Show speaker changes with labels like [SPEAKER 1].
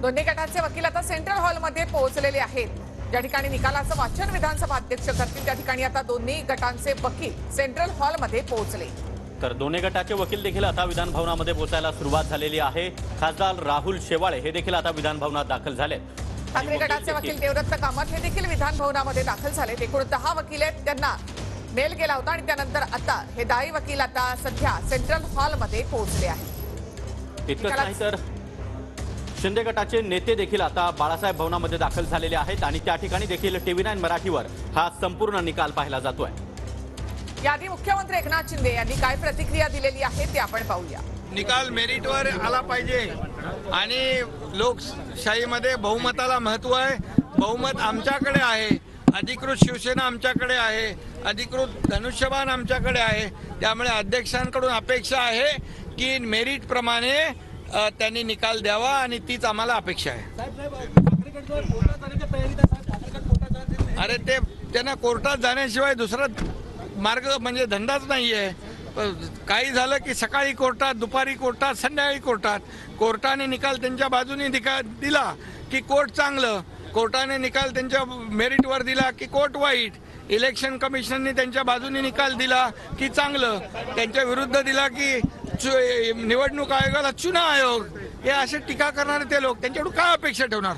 [SPEAKER 1] दोन्ही गटाचे वकील आता सेंट्रल हॉलमध्ये पोहोचलेले आहेत। ज्या ठिकाणी निकालाचं वाचन विधानसभा अध्यक्ष करतील त्या ठिकाणी आता दोन्ही गटांचे वकील सेंट्रल हॉलमध्ये पोहोचले।
[SPEAKER 2] तर दोन्ही गटाचे वकील देखील आता विधान भवनामध्ये पोहोचायला सुरुवात झालेली आहे। खासदार राहुल शेवाळे हे देखील आता विधान भवनात दाखल झाले।
[SPEAKER 1] ठाकरे गटाचे वकील देवदत्त कामत हे देखील विधान भवनामध्ये दाखल झाले। एकूण 10 वकील आहेत, त्यांना मेल गेला होता आणि त्यानंतर आता हे 10 वकील आता सध्या सेंट्रल हॉलमध्ये पोहोचले आहेत।
[SPEAKER 2] इतकंच नाही तर शिंदे गटाचे नेते देखील आता बाळासाहेब भवनामध्ये दाखल झालेले आहेत आणि त्या ठिकाणी देखील TV9 मराठीवर हा संपूर्ण निकाल पाहिला जातोय।
[SPEAKER 1] याआधी मुख्यमंत्री एकनाथ शिंदे यांनी काय प्रतिक्रिया दिलेली आहे ते आपण पाहूया।
[SPEAKER 3] निकाल मेरिटवर आला पाहिजे आणि लोकशाहीमध्ये बहुमताला महत्व आहे। बहुमत आमच्याकडे आहे, अधिकृत शिवसेना आमच्याकडे आहे, अधिकृत धनुष्यबाण आमच्याकडे आहे। त्यामुळे अध्यक्षांकडून अपेक्षा आहे की मेरिट प्रमाणे त्यांनी निकाल द्यावा आणि तीच आम्हाला अपेक्षा आहे। अरे ते त्यांना कोर्टात जाण्याशिवाय दुसरा मार्ग म्हणजे धंदाच नाहीये। काही झालं की सकाळी कोर्टात, दुपारी कोर्टात, संध्याकाळी कोर्टात। कोर्टाने निकाल त्यांच्या बाजूने दिला की कोर्ट चांगलं, कोर्टाने निकाल त्यांच्या मेरिटवर दिला की कोर्ट वाईट, इलेक्शन कमिशनने त्यांच्या बाजूने निकाल दिला की चांगलं, त्यांच्या विरुद्ध दिला की निवडणूक आयोगाला चुना आयोग। हे असे टीका करणारे ते लोक त्यांच्याकडून काय अपेक्षा ठेवणार।